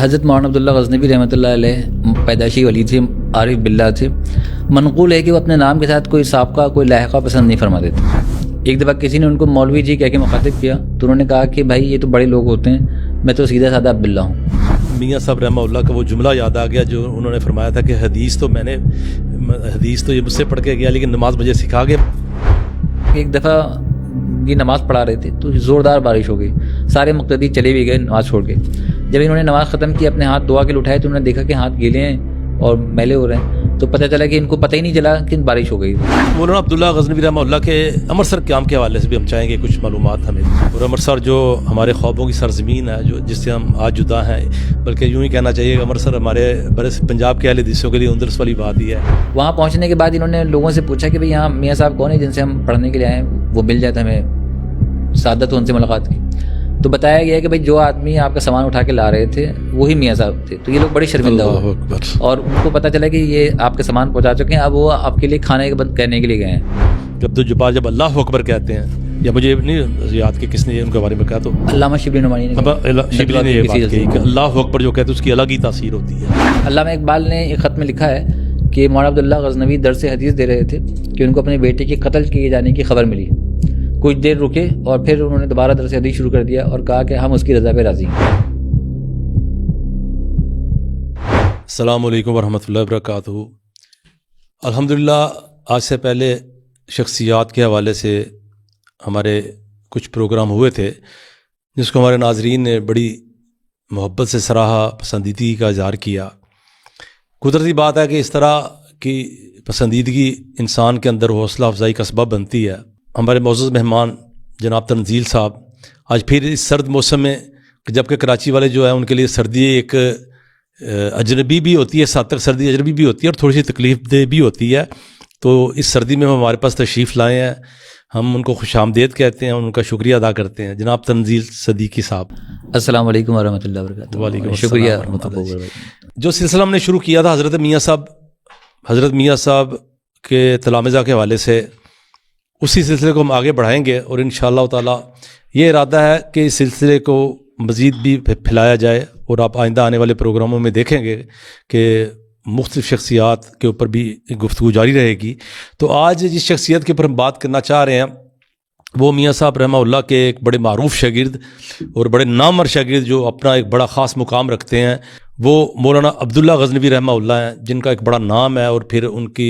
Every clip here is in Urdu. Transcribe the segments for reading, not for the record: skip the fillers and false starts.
حضرت مولانا عبداللہ غزنوی رحمۃ اللہ علیہ پیدائشی ولی تھے، عارف باللہ تھے۔ منقول ہے کہ وہ اپنے نام کے ساتھ کوئی سابقہ کوئی لاحقہ پسند نہیں فرماتے تھے۔ ایک دفعہ کسی نے ان کو مولوی جی کہہ کے مخاطب کیا تو انہوں نے کہا کہ بھائی یہ تو بڑے لوگ ہوتے ہیں، میں تو سیدھا سادہ عبداللہ ہوں۔ میاں صاحب رحمہ اللہ کا وہ جملہ یاد آ گیا جو انہوں نے فرمایا تھا کہ حدیث تو یہ مجھ سے پڑھ کے گیا لیکن نماز مجھے سکھا گیا۔ ایک دفعہ یہ نماز پڑھا رہے تھے تو زوردار بارش ہو گئی، سارے مقتدی چلے بھی گئے نماز چھوڑ کے۔ جب انہوں نے نماز ختم کی، اپنے ہاتھ دعا کے لیے اٹھائے تو انہوں نے دیکھا کہ ہاتھ گیلے ہیں اور میلے ہو رہے ہیں، تو پتہ چلا کہ ان کو پتہ ہی نہیں چلا کہ بارش ہو گئی۔ مولانا عبداللہ غزنوی رحمہ اللہ کے امرتسر قیام کے حوالے سے بھی ہم چاہیں گے کچھ معلومات ہمیں۔ اور امرتسر جو ہمارے خوابوں کی سرزمین ہے، جس سے ہم آج جدا ہیں، بلکہ یوں ہی کہنا چاہیے کہ امرتسر ہمارے برے پنجاب کے اہل حدیثوں کے لیے اندرس والی بات ہی ہے۔ وہاں پہنچنے کے بعد انہوں نے لوگوں سے پوچھا کہ بھئی یہاں میاں صاحب کون ہیں جن سے ہم پڑھنے کے لیے آئے ہیں، وہ مل جائے تو ہمیں سعادت ہو ان سے ملاقات کی۔ تو بتایا گیا کہ بھئی جو آدمی آپ کا سامان اٹھا کے لا رہے تھے وہی میاں صاحب تھے۔ تو یہ لوگ بڑے شرمندہ ہوئے اور ان کو پتہ چلا کہ یہ آپ کا سامان پہنچا چکے ہیں، اب وہ آپ کے لیے کھانے کے بند کہنے کے لیے گئے ہیں۔ جب اللہ اکبر کہتے ہیں، یا مجھے نہیں یاد کہ کس نے ان کے بارے میں کہا، تو علامہ شبلی نعمانی نے یہ بات کہی کہ اللہ اکبر جو کہتے ہیں اس کی الگ ہی تاثیر ہوتی ہے۔ علامہ اقبال نے ایک خط میں لکھا ہے کہ مولانا عبداللہ غزنوی درس حدیث دے رہے تھے کہ ان کو اپنے بیٹے کے قتل کیے جانے کی خبر ملی۔ کچھ دیر رکے اور پھر انہوں نے دوبارہ درس حدیث شروع کر دیا اور کہا کہ ہم اس کی رضا پہ راضی ہیں۔ السلام علیکم ورحمۃ اللہ وبرکاتہ۔ الحمدللہ آج سے پہلے شخصیات کے حوالے سے ہمارے کچھ پروگرام ہوئے تھے جس کو ہمارے ناظرین نے بڑی محبت سے سراہا، پسندیدگی کا اظہار کیا۔ قدرتی بات ہے کہ اس طرح کی پسندیدگی انسان کے اندر حوصلہ افزائی کا سبب بنتی ہے۔ ہمارے معزز مہمان جناب تنزیل صاحب آج پھر اس سرد موسم میں، جبکہ کراچی والے جو ہے ان کے لیے سردی ایک اجنبی بھی ہوتی ہے، ساتھ تک سردی اجنبی بھی ہوتی ہے اور تھوڑی سی تکلیف دہ بھی ہوتی ہے، تو اس سردی میں ہمارے پاس تشریف لائے ہیں۔ ہم ان کو خوش آمدید کہتے ہیں، ان کا شکریہ ادا کرتے ہیں۔ جناب تنزیل صدیقی صاحب، السلام علیکم ورحمۃ اللہ وبرکاتہ۔ وعلیکم شکریہ ورحمۃ اللہ۔ جو سلسلہ ہم نے شروع کیا تھا حضرت میاں صاحب کے تلامذہ کے حوالے سے، اسی سلسلے کو ہم آگے بڑھائیں گے اور انشاءاللہ تعالی یہ ارادہ ہے کہ اس سلسلے کو مزید بھی پھیلایا جائے اور آپ آئندہ آنے والے پروگراموں میں دیکھیں گے کہ مختلف شخصیات کے اوپر بھی گفتگو جاری رہے گی۔ تو آج جس شخصیت کے اوپر ہم بات کرنا چاہ رہے ہیں وہ میاں صاحب رحمہ اللہ کے ایک بڑے معروف شاگرد اور بڑے نامور شاگرد جو اپنا ایک بڑا خاص مقام رکھتے ہیں، وہ مولانا عبداللہ غزنوی رحمہ اللہ ہیں، جن کا ایک بڑا نام ہے اور پھر ان کی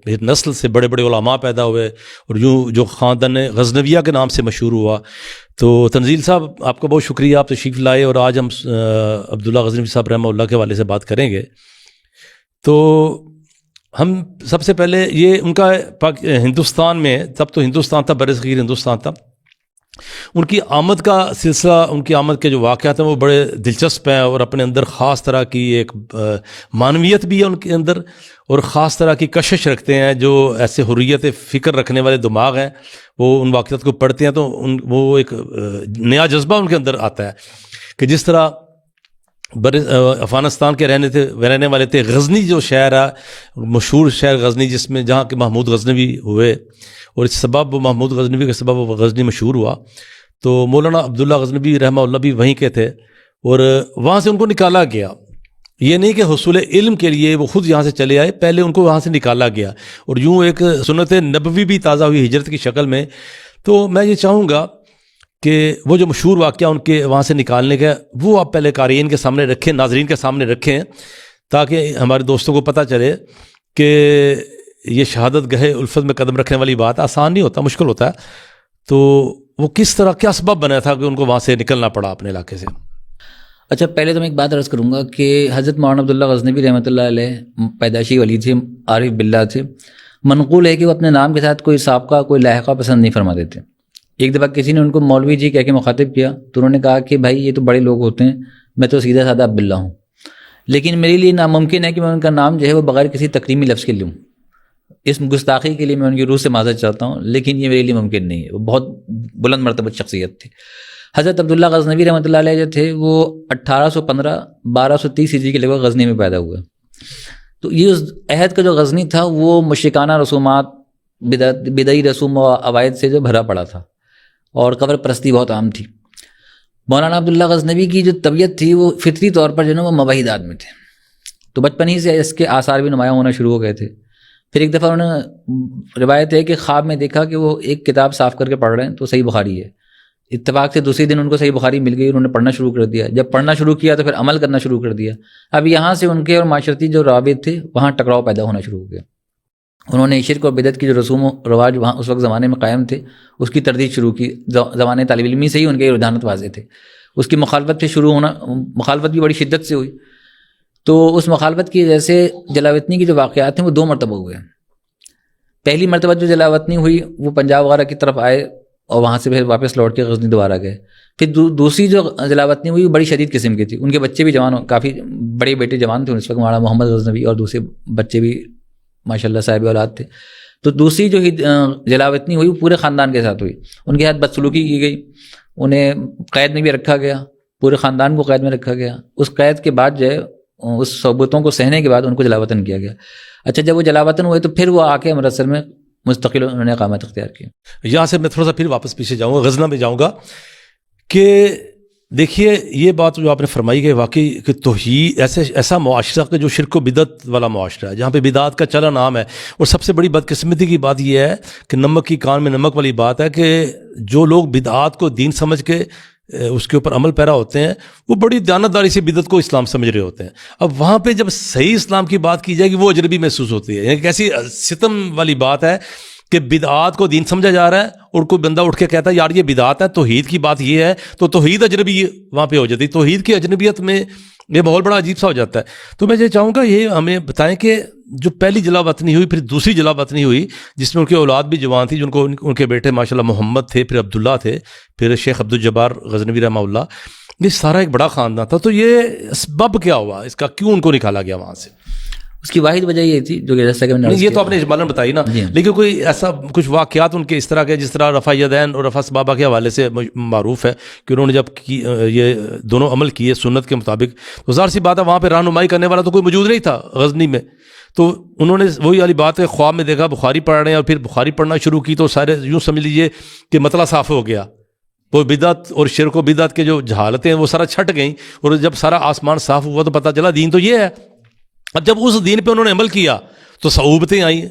پھر نسل سے بڑے بڑے علماء پیدا ہوئے اور یوں جو خاندان غزنویہ کے نام سے مشہور ہوا۔ تو تنزیل صاحب آپ کا بہت شکریہ، آپ تشریف لائے اور آج ہم عبداللہ غزنوی صاحب رحمہ اللہ کے حوالے سے بات کریں گے۔ تو ہم سب سے پہلے یہ ان کا ہندوستان میں، تب تو ہندوستان تھا، برصغیر ہندوستان تھا، ان کی آمد کا سلسلہ، ان کی آمد کے جو واقعات ہیں وہ بڑے دلچسپ ہیں اور اپنے اندر خاص طرح کی ایک معنویت بھی ہے ان کے اندر اور خاص طرح کی کشش رکھتے ہیں۔ جو ایسے حریت فکر رکھنے والے دماغ ہیں وہ ان واقعات کو پڑھتے ہیں تو وہ ایک نیا جذبہ ان کے اندر آتا ہے کہ جس طرح افغانستان کے رہنے والے تھے۔ غزنی جو شہر ہے، مشہور شہر غزنی، جس میں جہاں کے محمود غزنوی ہوئے اور اس سبب وہ محمود غزنوی کے سبب وہ غزنی مشہور ہوا، تو مولانا عبداللہ غزنوی رحمہ اللہ بھی وہیں کے تھے اور وہاں سے ان کو نکالا گیا۔ یہ نہیں کہ حصول علم کے لیے وہ خود یہاں سے چلے آئے، پہلے ان کو وہاں سے نکالا گیا اور یوں ایک سنت نبوی بھی تازہ ہوئی ہجرت کی شکل میں۔ تو میں یہ چاہوں گا کہ وہ جو مشہور واقعہ ان کے وہاں سے نکالنے کا، وہ آپ پہلے قارئین کے سامنے رکھیں، ناظرین کے سامنے رکھیں، تاکہ ہمارے دوستوں کو پتہ چلے کہ یہ شہادت گہے الفت میں قدم رکھنے والی بات آسان نہیں ہوتا، مشکل ہوتا ہے۔ تو وہ کس طرح، کیا سبب بنا تھا کہ ان کو وہاں سے نکلنا پڑا اپنے علاقے سے؟ اچھا، پہلے تو میں ایک بات عرض کروں گا کہ حضرت مولانا عبداللہ غزنوی رحمۃ اللہ علیہ پیدائشی ولی تھے، عارف باللہ تھے۔ منقول ہے کہ وہ اپنے نام کے ساتھ کوئی سابقہ کوئی لاحقہ پسند نہیں فرماتے تھے۔ ایک دفعہ کسی نے ان کو مولوی جی کہہ کے مخاطب کیا تو انہوں نے کہا کہ بھائی یہ تو بڑے لوگ ہوتے ہیں، میں تو سیدھا سادہ عبداللہ ہوں۔ لیکن میرے لیے ناممکن ہے کہ میں ان کا نام جو ہے وہ بغیر کسی تکریمی لفظ کے لوں۔ اس گستاخی کے لیے میں ان کی روح سے معذرت چاہتا ہوں، لیکن یہ میرے لیے ممکن نہیں ہے۔ وہ بہت بلند مرتبہ شخصیت تھی۔ حضرت عبداللہ غزنوی رحمۃ اللہ علیہ جو تھے وہ 1815 1230 ہجری کے لگ بھگ غزنی میں پیدا ہوئے۔ تو یہ اس عہد کا جو غزنی تھا وہ مشرکانہ رسومات، بدعی رسوم و عوائد سے جو بھرا پڑا تھا اور قبر پرستی بہت عام تھی۔ مولانا عبداللہ غزنوی کی جو طبیعت تھی وہ فطری طور پر جو ہے نا وہ مباحثات میں تھے، تو بچپن ہی سے اس کے آثار بھی نمایاں ہونا شروع ہو گئے تھے. پھر ایک دفعہ انہوں نے روایت ہے کہ خواب میں دیکھا کہ وہ ایک کتاب صاف کر کے پڑھ رہے ہیں تو صحیح بخاری ہے. اتفاق سے دوسرے دن ان کو صحیح بخاری مل گئی، انہوں نے پڑھنا شروع کر دیا. جب پڑھنا شروع کیا تو پھر عمل کرنا شروع کر دیا. اب یہاں سے ان کے اور معاشرتی جو روابط تھے وہاں ٹکراؤ پیدا ہونا شروع ہو گیا. انہوں نے شرک اور بدعت کی جو رسوم و رواج وہاں اس وقت زمانے میں قائم تھے اس کی تردید شروع کی. زمانے طالب علمی سے ہی ان کے رجحانات واضح تھے. اس کی مخالفت سے شروع ہونا، مخالفت بھی بڑی شدت سے ہوئی. تو اس مخالفت کی وجہ سے جلاوطنی کی جو واقعات ہیں وہ 2 مرتبہ ہوئے. پہلی مرتبہ جو جلاوطنی ہوئی وہ پنجاب وغیرہ کی طرف آئے اور وہاں سے پھر واپس لوٹ کے غزنی دوبارہ گئے. پھر دوسری جو جلاوطنی ہوئی وہ بڑی شدید قسم کی تھی. ان کے بچے بھی جوان، کافی بڑے بیٹے جوان تھے اس وقت، مولانا محمد غزنوی، اور دوسرے بچے بھی ماشاءاللہ صاحب اولاد تھے. تو دوسری جو جلاوطنی ہوئی وہ پورے خاندان کے ساتھ ہوئی. ان کے ساتھ بدسلوکی کی گئی، انہیں قید میں بھی رکھا گیا، پورے خاندان کو قید میں رکھا گیا. اس قید کے بعد جو ہے اس صحبتوں کو سہنے کے بعد ان کو جلاوطن کیا گیا. اچھا جب وہ جلاوطن ہوئے تو پھر وہ آ کے امرتسر میں مستقل انہوں نے اقامت اختیار کی. یہاں سے میں تھوڑا سا پھر واپس پیچھے جاؤں گا، غزنہ میں جاؤں گا. کہ دیکھیے یہ بات جو آپ نے فرمائی کہ واقعی کہ توحید ایسا معاشرہ کہ جو شرک و بدعت والا معاشرہ ہے، جہاں پہ بدعت کا چلن عام ہے. اور سب سے بڑی بدقسمتی کی بات یہ ہے کہ نمک کی کان میں نمک والی بات ہے کہ جو لوگ بدعات کو دین سمجھ کے اس کے اوپر عمل پیرا ہوتے ہیں وہ بڑی دیانتداری سے بدعت کو اسلام سمجھ رہے ہوتے ہیں. اب وہاں پہ جب صحیح اسلام کی بات کی جائے گی وہ اجنبی محسوس ہوتی ہے. یعنی کیسی ستم والی بات ہے کہ بدعات کو دین سمجھا جا رہا ہے اور کوئی بندہ اٹھ کے کہتا ہے یار یہ بدعات ہے، توحید کی بات یہ ہے، تو توحید اجنبی وہاں پہ ہو جاتی. توحید کی اجنبیت میں یہ بہت بڑا عجیب سا ہو جاتا ہے. تو میں یہ چاہوں گا یہ ہمیں بتائیں کہ جو پہلی جلا وطنی ہوئی، پھر دوسری جلا وطنی ہوئی جس میں ان کی اولاد بھی جوان تھی، جن کو ان کے بیٹے ماشاءاللہ محمد تھے، پھر عبداللہ تھے، پھر شیخ عبدالجبار غزنوی رحمہ اللہ. یہ سارا ایک بڑا خاندان تھا. تو یہ اسباب کیا ہوا اس کا، کیوں ان کو نکالا گیا وہاں سے؟ اس کی واحد وجہ یہ تھی جو کہ جیسا کہ میں نے یہ تو آپ نے اجمالاً بتائی نا، لیکن کوئی ایسا کچھ واقعات ان کے اس طرح کے جس طرح رفع یدین اور رفع سبابہ کے حوالے سے معروف ہے کہ انہوں نے جب یہ دونوں عمل کیے سنت کے مطابق، تو ظاہر سی بات ہے وہاں پہ رہنمائی کرنے والا تو کوئی موجود نہیں تھا غزنی میں. تو انہوں نے وہی والی بات ہے، خواب میں دیکھا بخاری پڑھ رہے ہیں اور پھر بخاری پڑھنا شروع کی تو سارے یوں سمجھ لیجئے کہ مطلع صاف ہو گیا. وہ بدعت اور شرک و بدعت کے جو جہالتیں ہیں وہ سارا چھٹ گئیں، اور جب سارا آسمان صاف ہوا تو پتہ چلا دین تو یہ ہے. اب جب اس دین پہ انہوں نے عمل کیا تو صعوبتیں آئیں،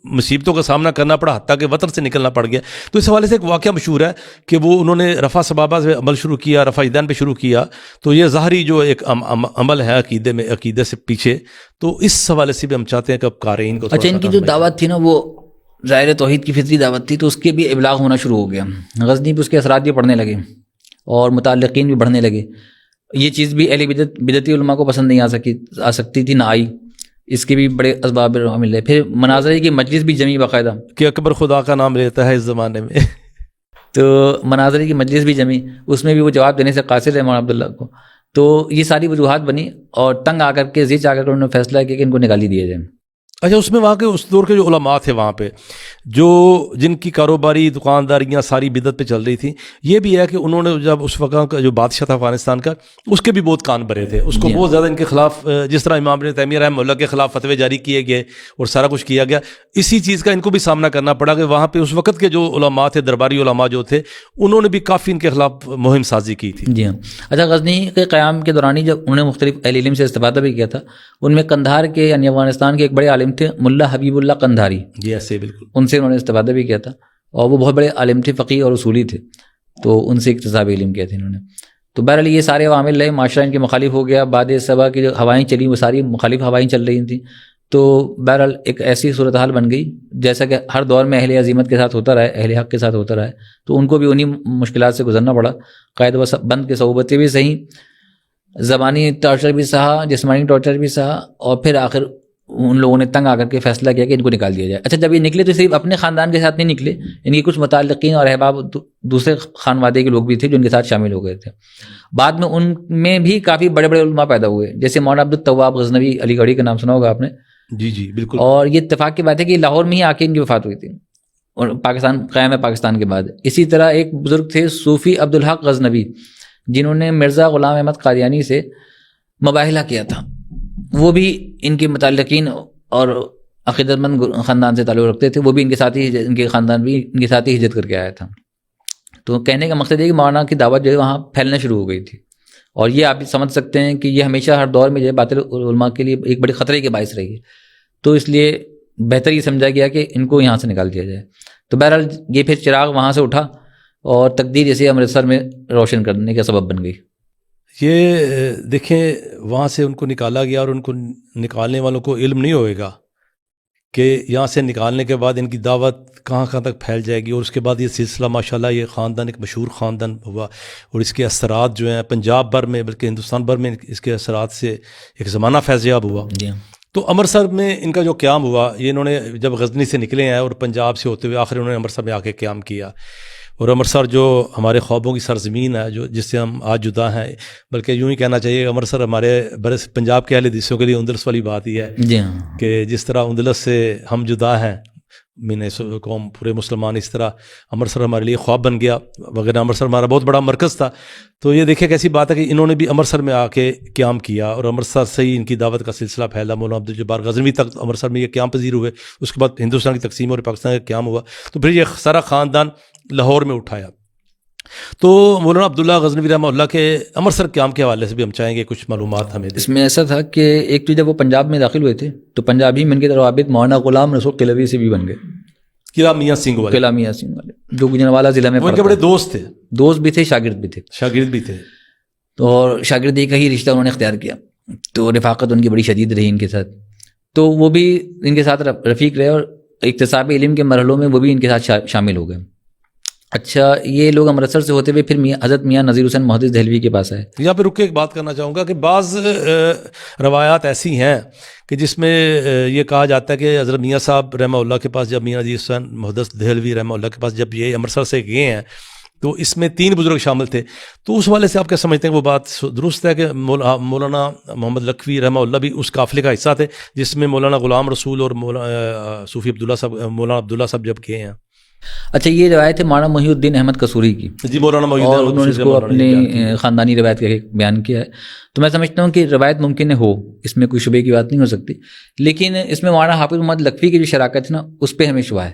مصیبتوں کا سامنا کرنا پڑا، حتیٰ کہ وطن سے نکلنا پڑ گیا. تو اس حوالے سے ایک واقعہ مشہور ہے کہ وہ انہوں نے رفع سبابہ سے عمل شروع کیا، رفع یدین پہ شروع کیا. تو یہ ظاہری جو ایک عمل ہے عقیدے سے پیچھے، تو اس حوالے سے بھی ہم چاہتے ہیں کہ اب قارئین کو اچھا ان کی جو دعوت تھی نا وہ ظاہر توحید کی فطری دعوت تھی، تو اس کے بھی ابلاغ ہونا شروع ہو گیا. غزنی پہ اس کے اثرات بھی پڑنے لگے اور متعلقین بھی بڑھنے لگے. یہ چیز بھی اہل بدعتی علماء کو پسند نہیں آ سکتی تھی، نہ آئی. اس کے بھی بڑے اسباب عامل ہے. پھر مناظرے کی مجلس بھی جمی باقاعدہ کہ اکبر خدا کا نام لیتا ہے اس زمانے میں. تو مناظرے کی مجلس بھی جمی، اس میں بھی وہ جواب دینے سے قاصر ہے مولانا عبداللہ کو. تو یہ ساری وجوہات بنی اور تنگ آ کر کے زیچ آ کر انہوں نے فیصلہ کیا کہ ان کو نکالی دیا جائے. اچھا اس میں وہاں کے اس دور کے جو علماء تھے وہاں پہ جو جن کی کاروباری دکانداریاں ساری بدعت پہ چل رہی تھیں، یہ بھی ہے کہ انہوں نے جب اس وقت کا جو بادشاہ تھا افغانستان کا اس کے بھی بہت کان بھرے تھے، اس کو بہت زیادہ ان کے خلاف، جس طرح امام ابن تیمیہ رحمہ اللہ کے خلاف فتوے جاری کیے گئے اور سارا کچھ کیا گیا. اسی چیز کا ان کو بھی سامنا کرنا پڑا کہ وہاں پہ اس وقت کے جو علماء تھے، درباری علماء جو تھے، انہوں نے بھی کافی ان کے خلاف مہم سازی کی تھی. جی ہاں. اچھا غزنی کے قیام کے دوران جب انہوں نے مختلف اہل علم سے استفادہ بھی کیا تھا، ان میں قندھار کے یعنی افغانستان کے ایک بڑے عالم تھے ملا حبیب اللہ قندھاری. جی ایسے بالکل، ان سے انہوں نے استفادہ بھی کیا تھا اور وہ بہت بڑے عالم تھے، فقیہ اور اصولی تھے. تو ان سے اکتساب علم کیا تھے انہوں نے. تو بہرحال یہ سارے عوامل رہے، معاشرہ ان کے مخالف ہو گیا. بعد صبا کی جو ہوائیں چلی وہ ساری مخالف ہوائیں چل رہی تھیں. تو بہرحال ایک ایسی صورتحال بن گئی جیسا کہ ہر دور میں اہل عظیمت کے ساتھ ہوتا رہا ہے، اہل حق کے ساتھ ہوتا رہا ہے. تو ان کو بھی انہی مشکلات سے گزرنا پڑا. قید و بند کے صعوبتیں بھی سہیں، زبانی ٹارچر بھی سہا، جسمانی ٹارچر بھی سہا، اور پھر آخر ان لوگوں نے تنگ آ کر کے فیصلہ کیا کہ ان کو نکال دیا جائے. اچھا جب یہ نکلے تو صرف اپنے خاندان کے ساتھ نہیں نکلے، ان کے کچھ متعلقین اور احباب دوسرے خانوادے کے لوگ بھی تھے جو ان کے ساتھ شامل ہو گئے تھے. بعد میں ان میں بھی کافی بڑے بڑے علماء پیدا ہوئے، جیسے مولانا عبدالتواب غزنوی علی گڑھی کا نام سنا ہوگا آپ نے. جی جی بالکل. اور یہ اتفاق کی بات ہے کہ لاہور میں ہی آ کے ان کی وفات ہوئی تھی اور پاکستان قیام ہے پاکستان کے بعد. اسی طرح ایک بزرگ تھے صوفی عبدالحق غزنوی، جنہوں نے مرزا غلام احمد قادیانی سے مباہلہ کیا تھا. وہ بھی ان کے متعلقین اور عقیدت مند خاندان سے تعلق رکھتے تھے. وہ بھی ان کے ساتھ ہی، ان کے خاندان بھی ان کے ساتھ ہی ہجرت کر کے آیا تھا. تو کہنے کا مقصد یہ کہ مولانا کی دعوت جو ہے وہاں پھیلنا شروع ہو گئی تھی، اور یہ آپ سمجھ سکتے ہیں کہ یہ ہمیشہ ہر دور میں جو ہے باطل علماء کے لیے ایک بڑے خطرے کے باعث رہی ہے، تو اس لیے بہتر یہ سمجھا گیا کہ ان کو یہاں سے نکال دیا جائے۔ تو بہرحال یہ پھر چراغ وہاں سے اٹھا اور تقدیر جیسے امرتسر میں روشن کرنے کا سبب بن گئی۔ یہ دیکھیں وہاں سے ان کو نکالا گیا، اور ان کو نکالنے والوں کو علم نہیں ہوئے گا کہ یہاں سے نکالنے کے بعد ان کی دعوت کہاں کہاں تک پھیل جائے گی، اور اس کے بعد یہ سلسلہ ماشاءاللہ یہ خاندان ایک مشہور خاندان ہوا، اور اس کے اثرات جو ہیں پنجاب بھر میں بلکہ ہندوستان بھر میں اس کے اثرات سے ایک زمانہ فیضیاب ہوا۔ جی تو امرتسر میں ان کا جو قیام ہوا، یہ انہوں نے جب غزنی سے نکلے ہیں اور پنجاب سے ہوتے ہوئے آخر انہوں نے امرتسر میں آ کے قیام کیا، اور امرتسر جو ہمارے خوابوں کی سرزمین ہے، جو جس سے ہم آج جدا ہیں، بلکہ یوں ہی کہنا چاہیے امرتسر ہمارے پنجاب کے اہل حدیثوں کے لیے اندلس والی بات ہی ہے جی ہاں، کہ جس طرح اندلس سے ہم جدا ہیں قوم پورے مسلمان، اس طرح امرتسر ہمارے لیے خواب بن گیا، وغیرہ امرتسر ہمارا بہت بڑا مرکز تھا۔ تو یہ دیکھیں کیسی بات ہے کہ انہوں نے بھی امرتسر میں آ کے قیام کیا، اور امرتسر سے ہی ان کی دعوت کا سلسلہ پھیلا، مولانا عبدالجبار غزنوی تک امرتسر میں یہ قیام پذیر ہوئے، اس کے بعد ہندوستان کی تقسیم اور پاکستان کا قیام ہوا، تو پھر یہ سارا خاندان لاہور میں اٹھایا۔ تو مولانا عبداللہ غزنوی رحمہ اللہ کے امرتسر قیام کے حوالے سے بھی ہم چاہیں گے کچھ معلومات ہمیں دیں۔ اس میں ایسا تھا کہ ایک تو جب وہ پنجاب میں داخل ہوئے تھے تو پنجابی میں ان کے روابط مولانا غلام رسول قلوی سے بھی بن گئے، قلعہ میاں سنگھ والے، قلعہ میاں سنگھ والے جو گجرانوالہ ضلع میں وہ ان کے بڑے دوست تھے، دوست بھی تھے، شاگرد بھی تھے، شاگرد بھی تھے، اور شاگردی کا ہی رشتہ انہوں نے اختیار کیا، تو رفاقت ان کی بڑی شدید رہی ان کے ساتھ، تو وہ بھی ان کے ساتھ رفیق رہے، اور اکتساب علم کے مرحلوں میں وہ بھی ان کے ساتھ شامل ہو گئے۔ اچھا، یہ لوگ امرتسر سے ہوتے ہوئے پھر حضرت میاں نذیر حسین محدث دہلوی کے پاس آئے۔ یہاں پہ رک کے ایک بات کرنا چاہوں گا کہ بعض روایات ایسی ہیں کہ جس میں یہ کہا جاتا ہے کہ حضرت میاں صاحب رحمہ اللہ کے پاس جب میاں نذیر حسین محدث دہلوی رحمہ اللہ کے پاس جب یہ امرتسر سے گئے ہیں تو اس میں 3 بزرگ شامل تھے، تو اس والے سے آپ کیا سمجھتے ہیں وہ بات درست ہے کہ مولانا محمد لکھوی رحمہ اللہ بھی اس قافلے کا حصہ تھے جس میں مولانا غلام رسول اور صوفی عبداللہ صاحب، مولانا عبداللہ صاحب جب گئے ہیں؟ اچھا، یہ روایت ہے مولانا محی الدین احمد قصوری کی، جی مولانا محی اور انہوں نے اس کو اپنی خاندانی روایت کا بیان کیا ہے، تو میں سمجھتا ہوں کہ روایت ممکن ہو، اس میں کوئی شبے کی بات نہیں ہو سکتی، لیکن اس میں مولانا حافظ محمد لکھوی کی جو شراکت ہے نا اس پہ ہمیں شبہ ہے،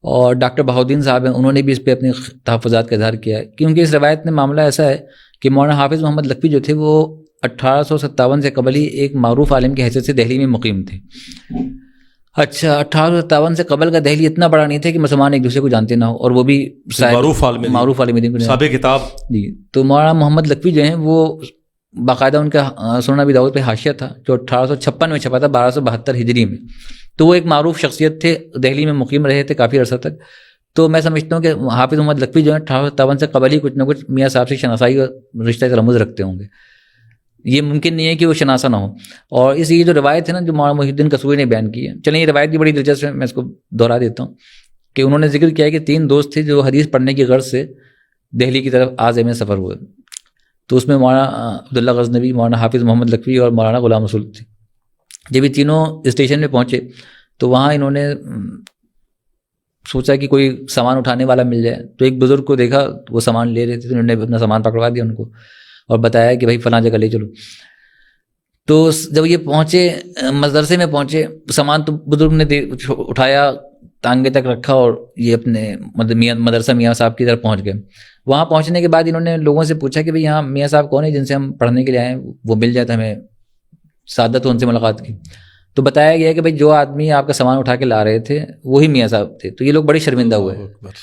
اور ڈاکٹر بہاؤدین صاحب ہیں انہوں نے بھی اس پہ اپنے تحفظات کا اظہار کیا ہے، کیونکہ اس روایت میں معاملہ ایسا ہے کہ مولانا حافظ محمد لکھوی جو تھے وہ 1857 سے قبل ہی ایک معروف عالم کی حیثیت سے دہلی میں مقیم تھے۔ اچھا، 1857 سے قبل کا دہلی اتنا بڑا نہیں تھا کہ مسلمان ایک دوسرے کو جانتے نہ ہو، اور وہ بھی معروف عالم دین صاحب کتاب۔ جی، تو مولانا محمد لکھوی جو ہیں وہ باقاعدہ ان کا سنن ابی داؤد پہ حاشیہ تھا جو 1856 میں چھپا تھا 1272 ہجری میں، تو وہ ایک معروف شخصیت تھے، دہلی میں مقیم رہے تھے کافی عرصہ تک، تو میں سمجھتا ہوں کہ حافظ محمد لکھوی جو ہیں 1857 سے قبل ہی کچھ نہ کچھ میاں صاحب سے شناسائی اور رشتہ تلمذ رکھتے ہوں گے، یہ ممکن نہیں ہے کہ وہ شناسہ نہ ہو۔ اور اس یہ جو روایت ہے نا جو مولانا محی الدین قصوری نے بیان کی ہے، چلیں یہ روایت بھی بڑی دلچسپ ہے، میں اس کو دہرا دیتا ہوں کہ انہوں نے ذکر کیا ہے کہ 3 دوست تھے جو حدیث پڑھنے کی غرض سے دہلی کی طرف عازم میں سفر ہوئے، تو اس میں مولانا عبداللہ غزنوی، مولانا حافظ محمد لکھوی اور مولانا غلام رسول تھے۔ جب یہ تینوں اسٹیشن میں پہنچے تو وہاں انہوں نے سوچا کہ کوئی سامان اٹھانے والا مل جائے، تو ایک بزرگ کو دیکھا وہ سامان لے رہے تھے، انہوں نے اپنا سامان پکڑوا دیا ان کو اور بتایا کہ بھائی فلاں جگہ لے چلو۔ تو جب یہ پہنچے مدرسے میں پہنچے، سامان تو بزرگ نے اٹھایا، ٹانگے تک رکھا، اور یہ اپنے مدرسہ میاں صاحب کی طرف پہنچ گئے۔ وہاں پہنچنے کے بعد انہوں نے لوگوں سے پوچھا کہ بھئی یہاں میاں صاحب کون ہیں جن سے ہم پڑھنے کے لیے آئے ہیں، وہ مل جائے تو ہمیں سعادت ہو ان سے ملاقات کی۔ تو بتایا گیا کہ بھئی جو آدمی آپ کا سامان اٹھا کے لا رہے تھے وہی میاں صاحب تھے۔ تو یہ لوگ بڑے شرمندہ ہوئے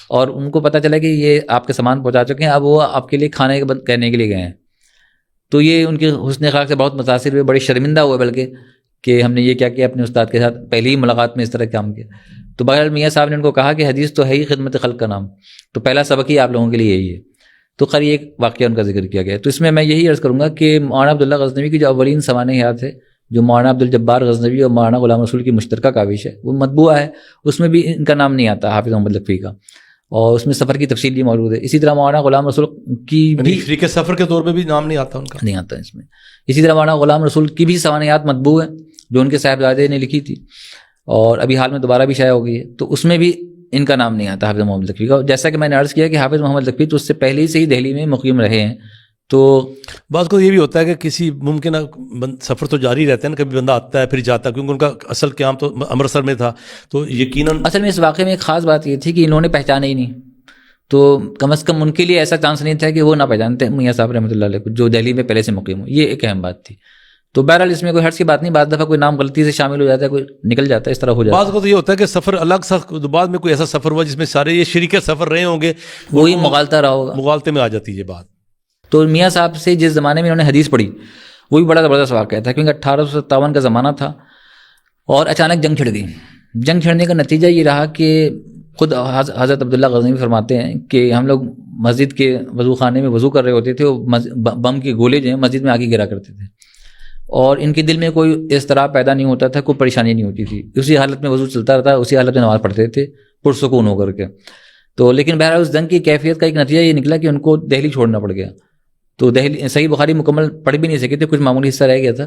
اور ان کو پتہ چلا کہ یہ آپ کے سامان پہنچا چکے ہیں، اب وہ آپ کے لیے کھانے کہنے کے لیے گئے ہیں۔ تو یہ ان کے حسن اخلاق سے بہت متاثر ہوئے، بڑے شرمندہ ہوئے بلکہ کہ ہم نے یہ کیا کیا اپنے استاد کے ساتھ، پہلی ہی ملاقات میں اس طرح کام کیا۔ تو بہرحال میاں صاحب نے ان کو کہا کہ حدیث تو ہے ہی خدمت خلق کا نام، تو پہلا سبق ہی آپ لوگوں کے لیے یہی ہے۔ تو خیر ایک واقعہ ان کا ذکر کیا گیا۔ تو اس میں یہی عرض کروں گا کہ مولانا عبداللہ غزنوی کی جو اولین سوانح حیات ہے، جو مولانا عبدالجبار غزنوی اور مولانا غلام رسول کی مشترکہ کاوش ہے، وہ مطبوعہ ہے، اس میں بھی ان کا نام نہیں آتا حافظ محمد لکھوی کا، اور اس میں سفر کی تفصیل بھی موجود ہے۔ اسی طرح مولانا غلام رسول کی بھی شریک سفر کے طور پہ بھی نام نہیں آتا ان کا، نہیں آتا اس میں۔ اسی طرح مولانا غلام رسول کی بھی سوانحیات مطبوع ہیں جو ان کے صاحبزادے نے لکھی تھی، اور ابھی حال میں دوبارہ بھی شائع ہو گئی ہے، تو اس میں بھی ان کا نام نہیں آتا حافظ محمد لکھوی کا۔ جیسا کہ میں نے عرض کیا کہ حافظ محمد لکھوی تو اس سے پہلے ہی سے ہی دہلی میں مقیم رہے ہیں۔ تو بعض کو یہ بھی ہوتا ہے کہ کسی ممکنہ سفر تو جاری رہتا ہے نا، کبھی بندہ آتا ہے پھر جاتا ہے، کیونکہ ان کا اصل قیام تو امرتسر میں تھا، تو یقیناً اصل میں اس واقعے میں ایک خاص بات یہ تھی کہ انہوں نے پہچانا ہی نہیں، تو کم از کم ان کے لیے ایسا چانس نہیں تھا کہ وہ نہ پہچانتے میاں صاحب رحمۃ اللہ علیہ کو جو دہلی میں پہلے سے مقیم ہو. یہ ایک اہم بات تھی. تو بہرحال اس میں کوئی حرج کی بات نہیں. بعض دفعہ کوئی نام غلطی سے شامل ہو جاتا ہے, کوئی نکل جاتا ہے, اس طرح ہو جاتا ہے. بعض کو تو یہ ہوتا ہے کہ سفر الگ سا, بعد میں کوئی ایسا سفر ہوا جس میں سارے یہ شریک سفر رہے ہوں گے, وہی مغالطہ رہا ہوگا, مغالطے میں آ جاتی ہے یہ بات. تو میاں صاحب سے جس زمانے میں انہوں نے حدیث پڑھی وہ بھی بڑا زبردست واقعہ تھا, کیونکہ 1857 کا زمانہ تھا اور اچانک جنگ چھڑ گئی. جنگ چھڑنے کا نتیجہ یہ رہا کہ خود حضرت عبداللہ غزنوی فرماتے ہیں کہ ہم لوگ مسجد کے وضو خانے میں وضو کر رہے ہوتے تھے, بم کے گولے جو ہیں مسجد میں آگے گرا کرتے تھے, اور ان کے دل میں کوئی اضطراب پیدا نہیں ہوتا تھا, کوئی پریشانی نہیں ہوتی تھی. اسی حالت میں وضو چلتا رہتا, اسی حالت میں نماز پڑھتے تھے پرسکون ہو کر کے. تو لیکن بہرحال اس جنگ کی کیفیت کا ایک نتیجہ یہ نکلا کہ ان کو دہلی چھوڑنا پڑ گیا. تو دہلی صحیح بخاری مکمل پڑھ بھی نہیں سکے تھے, کچھ معمولی حصہ رہ گیا تھا,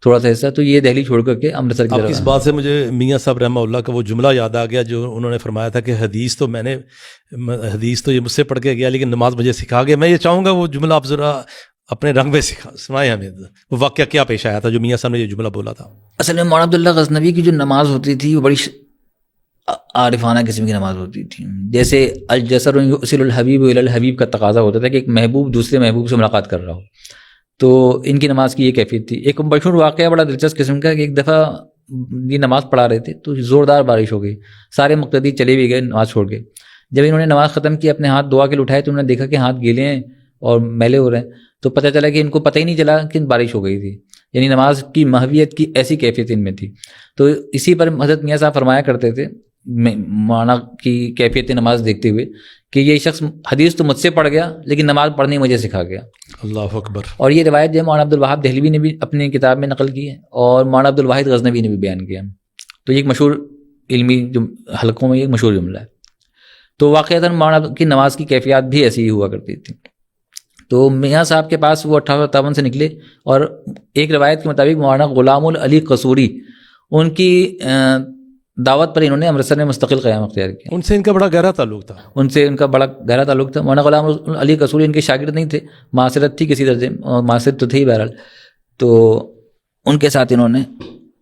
تھوڑا سا حصہ. تو یہ دہلی چھوڑ کر کے امرتسر کی آپ طرف. اس بات سے مجھے میاں صاحب رحمہ اللہ کا وہ جملہ یاد آ گیا جو انہوں نے فرمایا تھا کہ حدیث تو یہ مجھ سے پڑھ کے گیا لیکن نماز مجھے سکھا گیا. میں یہ چاہوں گا وہ جملہ آپ ذرا اپنے رنگ میں سنائیں ہمیں, وہ واقعہ کیا پیش آیا تھا جو میاں صاحب نے یہ جملہ بولا تھا. اصل میں مولانا عبداللہ غزنوی کی جو نماز ہوتی تھی وہ بڑی عارفانہ قسم کی نماز ہوتی تھی. جیسے الجسر یرسل الحبیب الی الحبیب کا تقاضا ہوتا تھا کہ ایک محبوب دوسرے محبوب سے ملاقات کر رہا ہو. تو ان کی نماز کی یہ کیفیت تھی. ایک مشہور واقعہ بڑا دلچسپ قسم کا کہ ایک دفعہ یہ نماز پڑھا رہے تھے تو زوردار بارش ہو گئی, سارے مقتدی چلے بھی گئے نماز چھوڑ کے. جب انہوں نے نماز ختم کی, اپنے ہاتھ دعا کے لیے اٹھائے تو انہوں نے دیکھا کہ ہاتھ گیلے ہیں اور میلے ہو رہے ہیں. تو پتہ چلا کہ ان کو پتہ ہی نہیں چلا کہ بارش ہو گئی تھی. یعنی نماز کی محویت کی ایسی کیفیت ان میں تھی. تو اسی پر حضرت میاں صاحب فرمایا کرتے تھے مولانا کی کیفیت نماز دیکھتے ہوئے کہ یہ شخص حدیث تو مجھ سے پڑھ گیا لیکن نماز پڑھنی مجھے سکھا گیا. اللہ اکبر. اور یہ روایت جو ہے مولانا عبدالوہاب دہلوی نے بھی اپنی کتاب میں نقل کی ہے اور مولانا عبدالواحد غزنوی نے بھی بیان کیا. تو یہ ایک مشہور علمی حلقوں میں یہ مشہور جملہ ہے. تو واقعتاً مولانا کی نماز کی کیفیات بھی ایسی ہی ہوا کرتی تھی. تو میاں صاحب کے پاس وہ 1857 سے نکلے, اور ایک روایت کے مطابق مولانا غلام العلی قصوری ان کی دعوت پر انہوں نے امرتسر میں مستقل قیام اختیار کیا. ان سے ان کا بڑا گہرا تعلق تھا. ان سے ان کا بڑا گہرا تعلق تھا. مولانا غلام علی قصوری ان کے شاگرد نہیں تھے, معاصرت تھی کسی درجے میں, اور معاصرت تو تھی بہرحال. تو ان کے ساتھ انہوں نے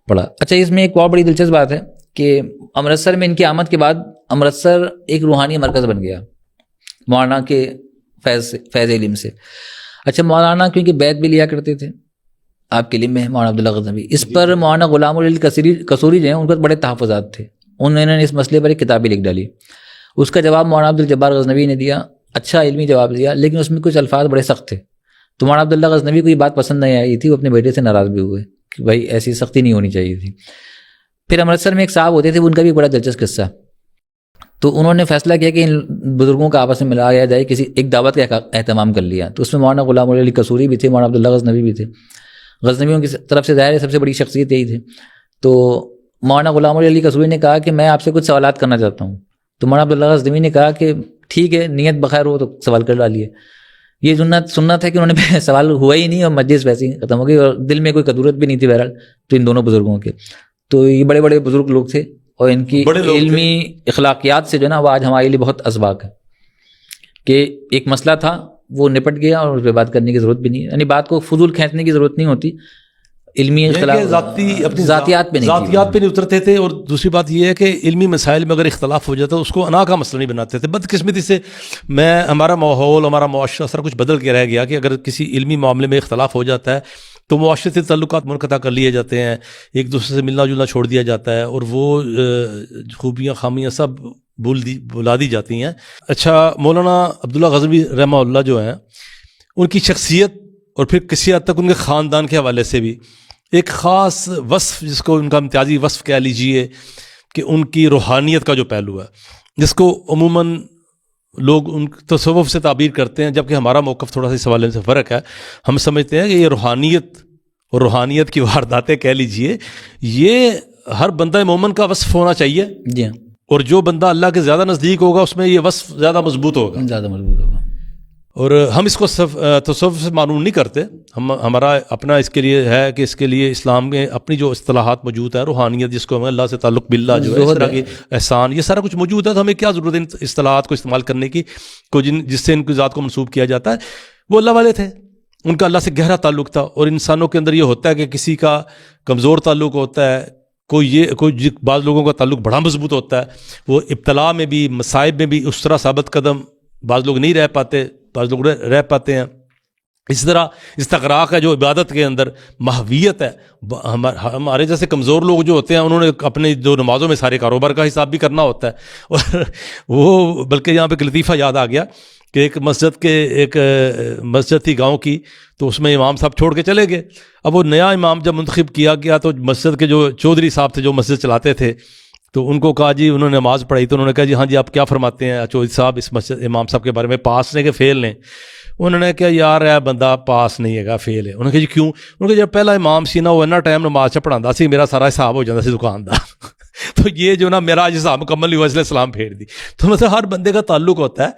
پڑھا. اچھا, اس میں ایک اور بڑی دلچسپ بات ہے کہ امرتسر میں ان کی آمد کے بعد امرتسر ایک روحانی مرکز بن گیا مولانا کے فیض علم سے. اچھا, مولانا کیونکہ بیعت بھی لیا کرتے تھے آپ کے علم میں مولانا عبداللہ غزنوی, اس پر مولانا غلام العلی قصوری جو ہیں ان پر بڑے تحفظات تھے. انہوں نے اس مسئلے پر ایک کتاب بھی لکھ ڈالی. اس کا جواب مولانا عبدالجبار غزنوی نے دیا, اچھا علمی جواب دیا, لیکن اس میں کچھ الفاظ بڑے سخت تھے. تو مولانا عبداللہ غزنوی کو یہ بات پسند نہیں آئی تھی, وہ اپنے بیٹے سے ناراض بھی ہوئے کہ بھائی ایسی سختی نہیں ہونی چاہیے تھی. پھر امرتسر میں ایک صاحب ہوتے تھے, ان کا بھی بڑا دلچسپ قصہ. تو انہوں نے فیصلہ کیا کہ ان بزرگوں کا آپس میں ملایا جائے, کسی ایک دعوت کا اہتمام کر لیا. تو اس میں مولانا غلام علی قصوری بھی تھے, مولانا عبداللہ غزنوی بھی تھے. غزنویوں کی طرف سے ظاہر ہے سب سے بڑی شخصیت یہی تھے. تو مولانا غلام علی قصوری نے کہا کہ میں آپ سے کچھ سوالات کرنا چاہتا ہوں. تو مولانا عبداللہ غزنوی نے کہا کہ ٹھیک ہے, نیت بخیر ہو تو سوال کر ڈالیے. یہ سننا تھا کہ انہوں نے سوال ہوا ہی نہیں اور مجلس ویسے ہی ختم ہو گئی, اور دل میں کوئی کدورت بھی نہیں تھی بہرحال تو ان دونوں بزرگوں کے. تو یہ بڑے بڑے بزرگ لوگ تھے, اور ان کی علمی اخلاقیات سے جو ہے نا وہ آج ہمارے لیے بہت اسباق ہے کہ ایک مسئلہ تھا وہ نپٹ گیا اور اس پہ بات کرنے کی ضرورت بھی نہیں. یعنی بات کو فضول کھینچنے کی ضرورت نہیں ہوتی, علمی ذاتیات پہ نہیں اترتے تھے. اور دوسری بات یہ ہے کہ علمی مسائل میں اگر اختلاف ہو جاتا ہے اس کو انا کا مسئلہ نہیں بناتے تھے. بدقسمتی سے ہمارا ماحول, ہمارا معاشرہ سارا کچھ بدل کے رہ گیا کہ اگر کسی علمی معاملے میں اختلاف ہو جاتا ہے تو معاشرتی تعلقات منقطع کر لیے جاتے ہیں, ایک دوسرے سے ملنا جلنا چھوڑ دیا جاتا ہے, اور وہ خوبیاں خامیاں سب بلا دی جاتی ہیں. اچھا, مولانا عبداللہ غزنوی رحمہ اللہ جو ہیں, ان کی شخصیت اور پھر کسی حد تک ان کے خاندان کے حوالے سے بھی ایک خاص وصف, جس کو ان کا امتیازی وصف کہہ لیجئے, کہ ان کی روحانیت کا جو پہلو ہے, جس کو عموماً لوگ ان تصوف سے تعبیر کرتے ہیں, جبکہ ہمارا موقف تھوڑا سا اس حوالے سے فرق ہے. ہم سمجھتے ہیں کہ یہ روحانیت اور روحانیت کی وارداتیں کہہ لیجئے, یہ ہر بندہ مومن کا وصف ہونا چاہیے. جی, اور جو بندہ اللہ کے زیادہ نزدیک ہوگا اس میں یہ وصف زیادہ مضبوط ہوگا. اور ہم اس کو تصوف سے معلوم نہیں کرتے. ہمارا اپنا اس کے لیے ہے کہ اس کے لیے اسلام میں اپنی جو اصطلاحات موجود ہے, روحانیت جس کو ہمیں اللہ سے تعلق باللہ جو ہے, اس طرح کی احسان, یہ سارا کچھ موجود ہے. تو ہمیں کیا ضرورت ہے ان اصطلاحات کو استعمال کرنے کی, جس سے ان کی ذات کو منسوب کیا جاتا ہے. وہ اللہ والے تھے, ان کا اللہ سے گہرا تعلق تھا. اور انسانوں کے اندر یہ ہوتا ہے کہ کسی کا کمزور تعلق ہوتا ہے, کوئی بعض لوگوں کا تعلق بڑا مضبوط ہوتا ہے. وہ ابتلا میں بھی, مصائب میں بھی اس طرح ثابت قدم بعض لوگ نہیں رہ پاتے، بعض لوگ رہ پاتے ہیں. اس طرح استغراق ہے جو عبادت کے اندر محویت ہے. ہمارے جیسے کمزور لوگ جو ہوتے ہیں انہوں نے اپنے جو نمازوں میں سارے کاروبار کا حساب بھی کرنا ہوتا ہے. اور وہ بلکہ یہاں پہ ایک لطیفہ یاد آ گیا کہ ایک مسجد تھی گاؤں کی، تو اس میں امام صاحب چھوڑ کے چلے گئے. اب وہ نیا امام جب منتخب کیا گیا تو مسجد کے جو چودھری صاحب تھے جو مسجد چلاتے تھے، تو ان کو کہا جی، انہوں نے نماز پڑھائی تو انہوں نے کہا جی ہاں جی آپ کیا فرماتے ہیں چودھری صاحب اس مسجد امام صاحب کے بارے میں، پاس نے کہ فیل نے؟ انہوں نے کہا یار ہے بندہ پاس نہیں ہے گا، فیل ہے. انہوں نے کہا جی کیوں؟ انہوں نے کہا جب پہلا امام سی نا وہ اینا ٹائم نماز پڑھاتا سی، میرا سارا حساب ہو جاتا سی دکاندار. تو یہ جو نا میرا حساب مکمل نہیں ہوا، اس لیے سلام پھیر دی. تو مطلب ہر بندے کا تعلق ہوتا ہے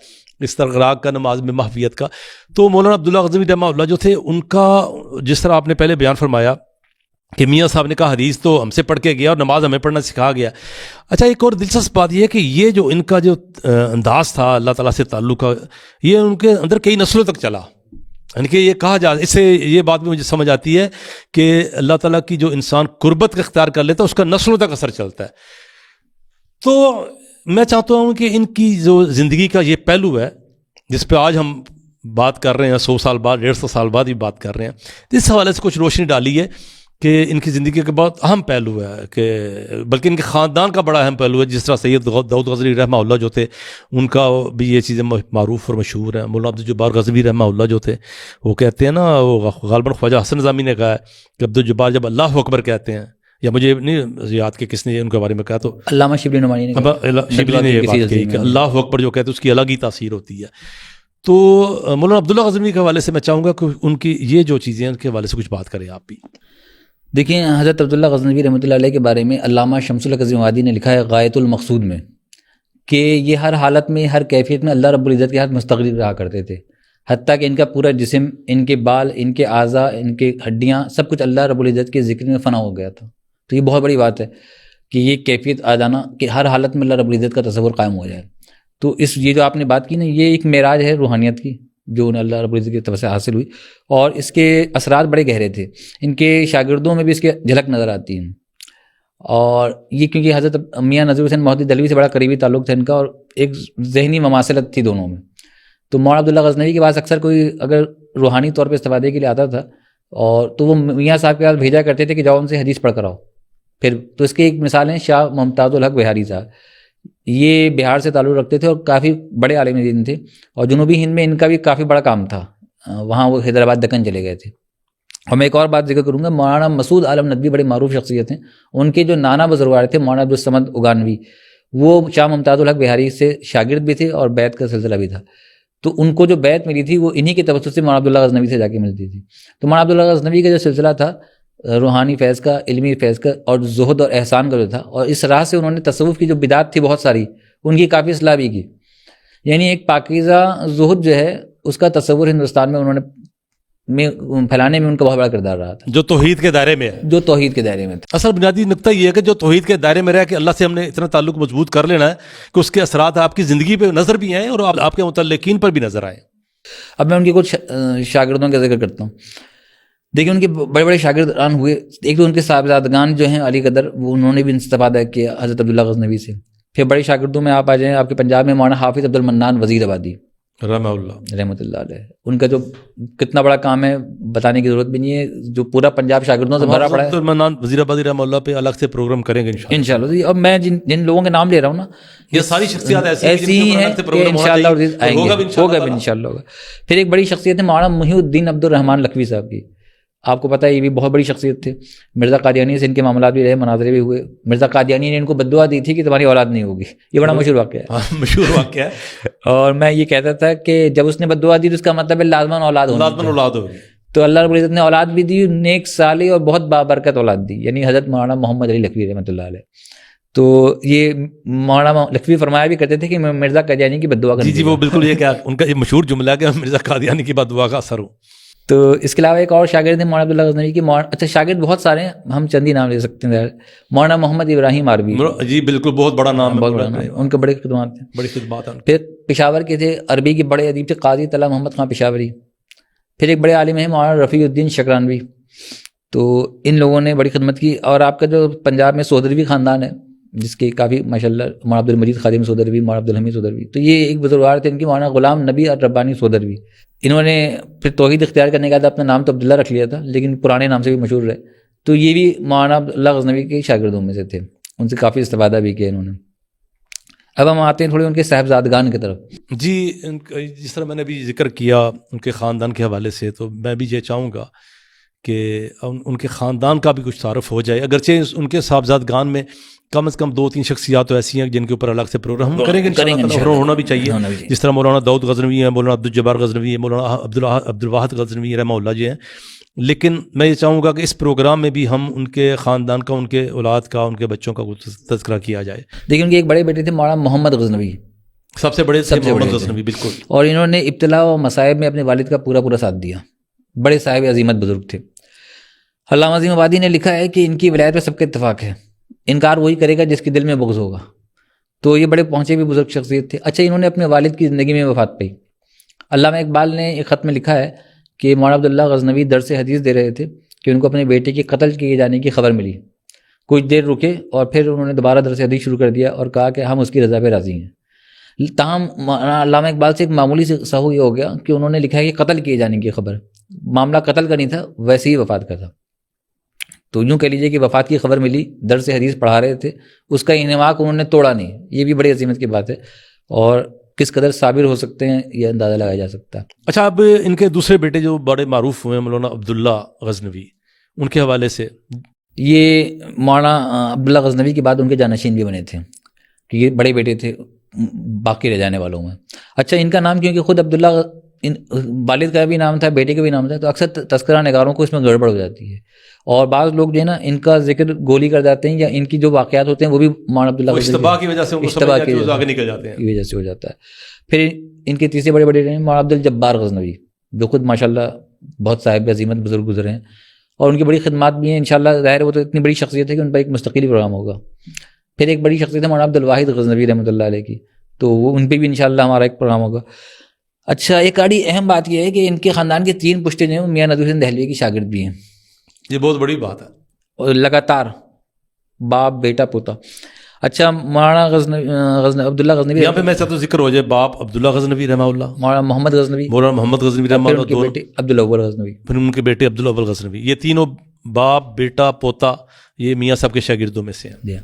استغراق کا، نماز میں محویت کا. تو مولانا عبداللہ غزنوی رحمہ اللہ جو تھے، ان کا جس طرح آپ نے پہلے بیان فرمایا کہ میاں صاحب نے کہا حدیث تو ہم سے پڑھ کے گیا اور نماز ہمیں پڑھنا سکھا گیا. اچھا ایک اور دلچسپ بات یہ ہے کہ یہ جو ان کا جو انداز تھا اللہ تعالیٰ سے تعلق کا، یہ ان کے اندر کئی نسلوں تک چلا. یعنی کہ یہ کہا جا، اس سے یہ بات بھی مجھے سمجھ آتی ہے کہ اللہ تعالیٰ کی جو انسان قربت کا اختیار کر لیتا ہے اس کا نسلوں تک اثر چلتا ہے. تو میں چاہتا ہوں کہ ان کی جو زندگی کا یہ پہلو ہے جس پہ آج ہم بات کر رہے ہیں، 100 سال بعد 150 سال بعد بھی بات کر رہے ہیں، اس حوالے سے کچھ روشنی ڈالی ہے کہ ان کی زندگی کا بہت اہم پہلو ہے، کہ بلکہ ان کے خاندان کا بڑا اہم پہلو ہے. جس طرح سید داؤد غزنوی رحمہ اللہ جو تھے، ان کا بھی یہ چیزیں معروف اور مشہور ہیں. مولانا عبدالجبار غزنوی رحمہ اللہ جو تھے، وہ کہتے ہیں نا، وہ غالباً خواجہ حسن نظامی نے کہا ہے کہ عبدالجبار جب اللہ اکبر کہتے ہیں، یا مجھے نہیں یاد کہ کس نے ان کے بارے میں کہا، تو علامہ شبلی نعمانی نے یہ بات کہی کہ اللہ اکبر جو کہتے ہیں اس کی الگ ہی تاثیر ہوتی ہے. تو مولانا عبداللہ غزنوی کے حوالے سے میں چاہوں گا کہ ان کی یہ جو چیزیں ہیں ان کے حوالے سے کچھ بات کریں آپ بھی. دیکھیں، حضرت عبداللہ غزنوی رحمۃ اللہ علیہ کے بارے میں علامہ شمس الحق عظیم آبادی نے لکھا ہے غایۃ المقصود میں کہ یہ ہر حالت میں، ہر کیفیت میں اللہ رب العزت کے ہاتھ مستغرق رہا کرتے تھے، حتیٰ کہ ان کا پورا جسم، ان کے بال، ان کے اعضاء، ان کے ہڈیاں، سب کچھ اللہ رب العزت کے ذکر میں فنا ہو گیا تھا. تو یہ بہت بڑی بات ہے کہ یہ کیفیت آ جانا کہ ہر حالت میں اللہ رب العزت کا تصور قائم ہو جائے. تو یہ جو آپ نے بات کی نا، یہ ایک معراج ہے روحانیت کی جو انہیں اللہ رب العزت کی طرف سے حاصل ہوئی، اور اس کے اثرات بڑے گہرے تھے. ان کے شاگردوں میں بھی اس کے جھلک نظر آتی ہے. اور یہ کیونکہ حضرت میاں نذیر حسین مہدی دہلوی سے بڑا قریبی تعلق تھا ان کا، اور ایک ذہنی مماثلت تھی دونوں میں. تو مولانا عبداللہ غزنوی کے پاس اکثر کوئی اگر روحانی طور پہ استفادے کے لیے آتا تھا، اور تو وہ میاں صاحب کے پاس بھیجا کرتے تھے کہ جاؤ ان سے حدیث پڑھ کر آؤ. پھر تو اس کی ایک مثال ہیں شاہ ممتاز الحق بہاری صاحب. یہ بہار سے تعلق رکھتے تھے اور کافی بڑے عالم دین تھے، اور جنوبی ہند میں ان کا بھی کافی بڑا کام تھا. وہاں وہ حیدرآباد دکن چلے گئے تھے. اور میں ایک اور بات ذکر کروں گا، مولانا مسعود عالم ندوی بڑے معروف شخصیت ہیں. ان کے جو نانا بزرگوار تھے مولانا عبدالصمد اگانوی، وہ شاہ ممتاز الحق بہاری سے شاگرد بھی تھے اور بیعت کا سلسلہ بھی تھا. تو ان کو جو بیعت ملی تھی وہ انہی کے توسط سے مولانا عبداللہ غزنوی سے جا کے ملتی تھی. تو مولانا عبداللہ غزنوی کا جو سلسلہ تھا روحانی فیض کا، علمی فیض کا، اور زہد اور احسان کا جو تھا، اور اس راہ سے انہوں نے تصوف کی جو بدعات تھی بہت ساری، ان کی کافی اصلاح بھی کی. یعنی ایک پاکیزہ زہد جو ہے اس کا تصور ہندوستان میں انہوں نے پھیلانے میں ان کا بہت بڑا کردار رہا تھا، جو توحید کے دائرے میں ہے، جو توحید کے دائرے میں تھا. اصل بنیادی نقطہ یہ ہے کہ جو توحید کے دائرے میں رہ کے اللہ سے ہم نے اتنا تعلق مضبوط کر لینا ہے کہ اس کے اثرات آپ کی زندگی پہ نظر بھی آئیں اور آپ کے متعلقین پر بھی نظر آئیں. اب میں ان کے کچھ شاگردوں کا ذکر کرتا ہوں. دیکھیں ان کے بڑے بڑے شاگردان ہوئے. ایک تو ان کے صاحبزادگان جو ہیں علی قدر، وہ انہوں نے بھی استفادہ کیا حضرت عبداللہ غزنوی سے. پھر بڑے شاگردوں میں آپ آ جائیں، آپ کے پنجاب میں مولانا حافظ عبد المنان وزیر آبادی رحمۃ اللہ علیہ. ان کا جو کتنا بڑا کام ہے بتانے کی ضرورت بھی نہیں ہے، جو پورا پنجاب شاگردوں سے بھرا پڑا ہے. عبد المنان وزیر آبادی رحمہ اللہ پہ الگ سے پروگرام کریں گے انشاءاللہ. اب میں جن لوگوں کے نام لے رہا ہوں نا، یہ ساری شخصیات ایسی ہی ہیں کہ انشاءاللہ ہوگا انشاءاللہ ہوگا. پھر ایک بڑی شخصیت ہے مولانا محی الدین عبد الرحمن لکھوی صاحب کی. آپ کو پتہ ہے یہ بھی بہت بڑی شخصیت تھے. مرزا قادیانی سے ان کے معاملات بھی رہے، مناظرے بھی ہوئے. مرزا قادیانی نے ان کو بد دعا دی تھی کہ تمہاری اولاد نہیں ہوگی. یہ بڑا مشہور واقعہ ہے، مشہور واقعہ ہے. اور میں یہ کہتا تھا کہ جب اس نے بد دعا دی تو اس کا مطلب ہے لازماً اولاد ہوگی. تو اللہ رب العزت نے اولاد بھی دی، نیک صالح اور بہت بابرکت اولاد دی، یعنی حضرت مولانا محمد علی لکھوی رحمۃ اللہ علیہ. تو یہ مولانا لکھوی فرمایا بھی کرتے تھے کہ میں مرزا قادیانی کی بد دعا کروں. جی وہ بالکل یہ کیا ان کا یہ مشہور جملہ ہے کہ مرزا قادیانی کی بد دعا کا اثر ہو. تو اس کے علاوہ ایک اور شاگرد ہیں مولانا عبداللہ غزنوی کی. اچھا شاگرد بہت سارے ہیں، ہم چند ہی نام لے سکتے ہیں. مولانا محمد ابراہیم عربی، جی بالکل بہت بڑا نام ہے، بہت بڑا نام ہے. ان کے بڑے خدمات ہیں، بڑی خدمات ہیں. پھر پشاور کے تھے، عربی کے بڑے ادیب تھے قاضی طلحہ محمد خان پشاوری. پھر ایک بڑے عالم ہیں مولانا رفیع الدین شکرانوی. تو ان لوگوں نے بڑی خدمت کی. اور آپ کا جو پنجاب میں سودروی خاندان ہے، جس کے کافی ماشاءاللہ مولانا عبد المجید خادم سودروی، مولانا عبد الحمید سودروی، تو یہ ایک بزرگوار تھے. ان کی مولانا غلام نبی اور ربانی سودروی. انہوں نے پھر توحید اختیار کرنے کے بعد اپنا نام تو عبداللہ رکھ لیا تھا، لیکن پرانے نام سے بھی مشہور رہے. تو یہ بھی مولانا عبداللہ غزنوی کے شاگردوں میں سے تھے، ان سے کافی استفادہ بھی کیا انہوں نے. اب ہم آتے ہیں تھوڑے ان کے صاحبزادگان کی طرف. جی جس طرح میں نے ابھی ذکر کیا ان کے خاندان کے حوالے سے، تو میں بھی یہ چاہوں گا کہ ان کے خاندان کا بھی کچھ تعارف ہو جائے. اگرچہ ان کے صاحبزادگان میں کم از کم 2-3 شخصیات تو ایسی ہیں جن کے اوپر الگ سے پروگرام ہم کریں گے، ہونا بھی چاہیے. جس طرح مولانا داؤد غزنوی ہیں، مولانا عبدالجبار غزنوی ہیں، مولانا عبد الواحد غزنوی رحمہ اللہ جی ہیں. لیکن میں یہ چاہوں گا کہ اس پروگرام میں بھی ہم ان کے خاندان کا، ان کے اولاد کا، ان کے بچوں کا تذکرہ کیا جائے. دیکھیں ان کے ایک بڑے بیٹے تھے مولانا محمد غزنوی، سب سے بڑے محمد غزنوی، بالکل. اور انہوں نے ابتلا و مصائب میں اپنے والد کا پورا ساتھ دیا. بڑے صاحب عظیمت بزرگ تھے. علامہ عظیم آبادی نے لکھا ہے کہ ان کی ولایت پہ سب کا اتفاق ہے، انکار وہی کرے گا جس کے دل میں بغض ہوگا. تو یہ بڑے پہنچے بھی بزرگ شخصیت تھے. اچھا، انہوں نے اپنے والد کی زندگی میں وفات پائی. علامہ اقبال نے ایک خط میں لکھا ہے کہ مولانا عبداللہ غزنوی درس حدیث دے رہے تھے کہ ان کو اپنے بیٹے کے قتل کیے جانے کی خبر ملی. کچھ دیر رکے اور پھر انہوں نے دوبارہ درس حدیث شروع کر دیا اور کہا کہ ہم اس کی رضا پہ راضی ہیں. تاہم علامہ اقبال سے ایک معمولی سے سہو یہ ہو گیا کہ انہوں نے لکھا ہے کہ قتل کیے جانے کی خبر، معاملہ قتل کا نہیں تھا، ویسے ہی وفات کا تھا. تو یوں کہہ لیجیے کہ وفات کی خبر ملی، درس حدیث پڑھا رہے تھے، اس کا انہماک انہوں نے توڑا نہیں. یہ بھی بڑی عظیمت کی بات ہے، اور کس قدر صابر ہو سکتے ہیں یہ اندازہ لگایا جا سکتا ہے. اچھا، اب ان کے دوسرے بیٹے جو بڑے معروف ہوئے ہیں مولانا عبداللہ غزنوی، ان کے حوالے سے یہ مولانا عبداللہ غزنوی کے بعد ان کے جانشین بھی بنے تھے، کہ یہ بڑے بیٹے تھے باقی رہ جانے والوں میں. اچھا، ان کا نام کیونکہ خود عبداللہ والد کا بھی نام تھا، بیٹے کا بھی نام تھا، تو اکثر تذکرہ نگاروں کو اس میں گڑبڑ ہو جاتی ہے، اور بعض لوگ جو ہے نا ان کا ذکر گولی کر جاتے ہیں، یا ان کی جو واقعات ہوتے ہیں وہ بھی مولانا عبداللہ اشتباہ کی وجہ سے آگے نکل جاتے ہیں، کی وجہ سے ہو جاتا ہے. پھر ان کے تیسرے بڑے بیٹے ہیں مولانا عبدالجبار غزنوی، جو خود ماشاءاللہ بہت صاحب عظیمت بزرگ گزرے ہیں، اور ان کی بڑی خدمات بھی ہیں. انشاءاللہ ظاہر وہ تو اتنی بڑی شخصیت ہے کہ ان پر ایک مستقلی پروگرام ہوگا. پھر ایک بڑی شخصیت ہے مولانا عبد الواحد غزنوی رحمۃ اللہ علیہ کی، تو وہ ان پہ بھی انشاءاللہ ہمارا ایک پروگرام ہوگا. اچھا، ایک بڑی اہم بات یہ ہے کہ ان کے خاندان کے 3 پشتے جو ہیں میاں ندوی حسین دہلوی کی شاگرد بھی ہیں. یہ بہت بڑی بات ہے، اور لگاتار باپ بیٹا پوتا. اچھا، مولانا عبداللہ غزنوی، یہاں پہ میں چاہتا ہوں ذکر ہو جائے باپ عبداللہ غزنوی رحمہ اللہ، مولانا محمد غزنوی، مولانا محمد غزنوی رحمہ اللہ، کے بیٹے عبدالاول غزنوی، پھر ان کے بیٹے عبدالاول غزنوی. یہ تینوں باپ بیٹا پوتا یہ میاں صاحب کے شاگردوں میں سے ہیں.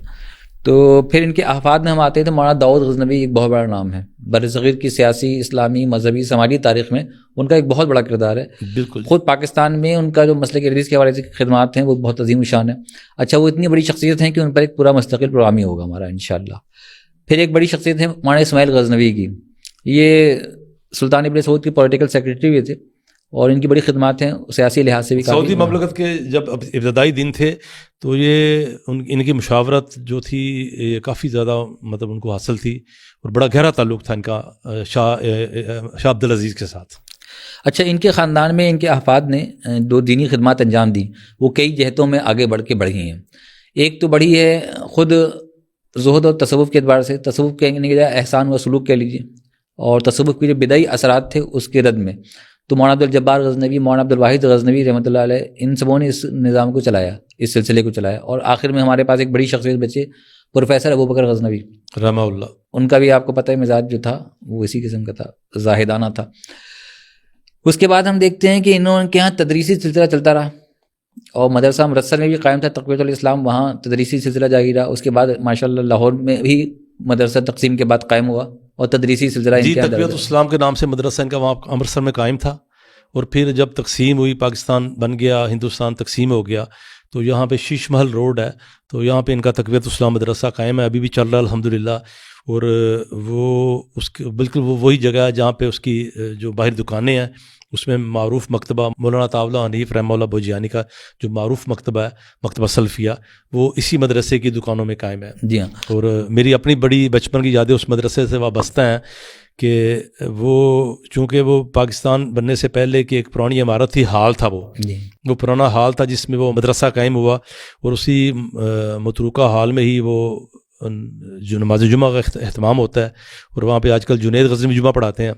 تو پھر ان کے احفاد میں ہم آتے ہیں تو مولانا داؤد غزنوی ایک بہت بڑا نام ہے بر صغیر کی سیاسی، اسلامی، مذہبی، سماجی تاریخ میں ان کا ایک بہت بڑا کردار ہے. بالکل، خود پاکستان میں ان کا جو مسلک حدیث کے حوالے سے خدمات ہیں وہ بہت عظیم الشان ہے. اچھا، وہ اتنی بڑی شخصیت ہیں کہ ان پر ایک پورا مستقل پروگرام ہی ہوگا ہمارا انشاءاللہ. پھر ایک بڑی شخصیت ہے مولانا اسماعیل غزنوی کی، یہ سلطان ابن سعود کے پولیٹیکل سیکریٹری بھی تھے، اور ان کی بڑی خدمات ہیں سیاسی لحاظ سے بھی. سعودی مملکت کے جب ابتدائی دن تھے تو یہ ان کی مشاورت جو تھی یہ کافی زیادہ مطلب ان کو حاصل تھی، اور بڑا گہرا تعلق تھا ان کا شاہ عبدالعزیز کے ساتھ. اچھا، ان کے خاندان میں ان کے احفاد نے 2 دینی خدمات انجام دی، وہ کئی جہتوں میں آگے بڑھ گئی ہیں. ایک تو بڑی ہے خود زہد اور تصوف کے اعتبار سے، تصوف کہنے کے بجائے احسان و سلوک کہہ لیجیے، اور تصوف کے جو بدعی اثرات تھے اس کے رد میں. تو مولانا عبدالجبار غزنوی، مولانا عبدالواحد غزنوی رحمۃ اللہ علیہ، ان سبوں نے اس نظام کو چلایا، اس سلسلے کو چلایا. اور آخر میں ہمارے پاس ایک بڑی شخصیت بچے پروفیسر ابوبکر غزنوی رحمہ اللہ. ان کا بھی آپ کو پتہ ہے مزاج جو تھا وہ اسی قسم کا تھا، زاہدانہ تھا. اس کے بعد ہم دیکھتے ہیں کہ انہوں کے یہاں تدریسی سلسلہ چلتا رہا، اور مدرسہ مرسل میں بھی قائم تھا تقویۃ الاسلام، وہاں تدریسی سلسلہ جاری رہا. اس کے بعد ماشاءاللہ لاہور میں بھی مدرسہ تقسیم کے بعد قائم ہوا، اور تدریسی سلسلہ جی تقویۃ الاسلام کے نام سے مدرسہ ان کا وہاں امرتسر میں قائم تھا. اور پھر جب تقسیم ہوئی، پاکستان بن گیا، ہندوستان تقسیم ہو گیا، تو یہاں پہ شیش محل روڈ ہے، تو یہاں پہ ان کا تقویۃ الاسلام مدرسہ قائم ہے، ابھی بھی چل رہا ہے الحمدللہ. اور وہ اس کے بالکل وہی جگہ ہے جہاں پہ اس کی جو باہر دکانیں ہیں، اس میں معروف مکتبہ مولانا طاولہ حنیف رحمہ اللہ بوجیانی کا جو معروف مکتبہ ہے، مکتبہ سلفیہ، وہ اسی مدرسے کی دکانوں میں قائم ہے. جی ہاں. اور میری اپنی بڑی بچپن کی یادیں اس مدرسے سے وابستہ ہیں کہ وہ چونکہ وہ پاکستان بننے سے پہلے کی ایک پرانی عمارت تھی، حال تھا وہ پرانا حال تھا جس میں وہ مدرسہ قائم ہوا، اور اسی متروکہ حال میں ہی وہ جو نماز جمعہ کا اہتمام ہوتا ہے، اور وہاں پہ آج کل جنید غزنوی جمعہ پڑھاتے ہیں.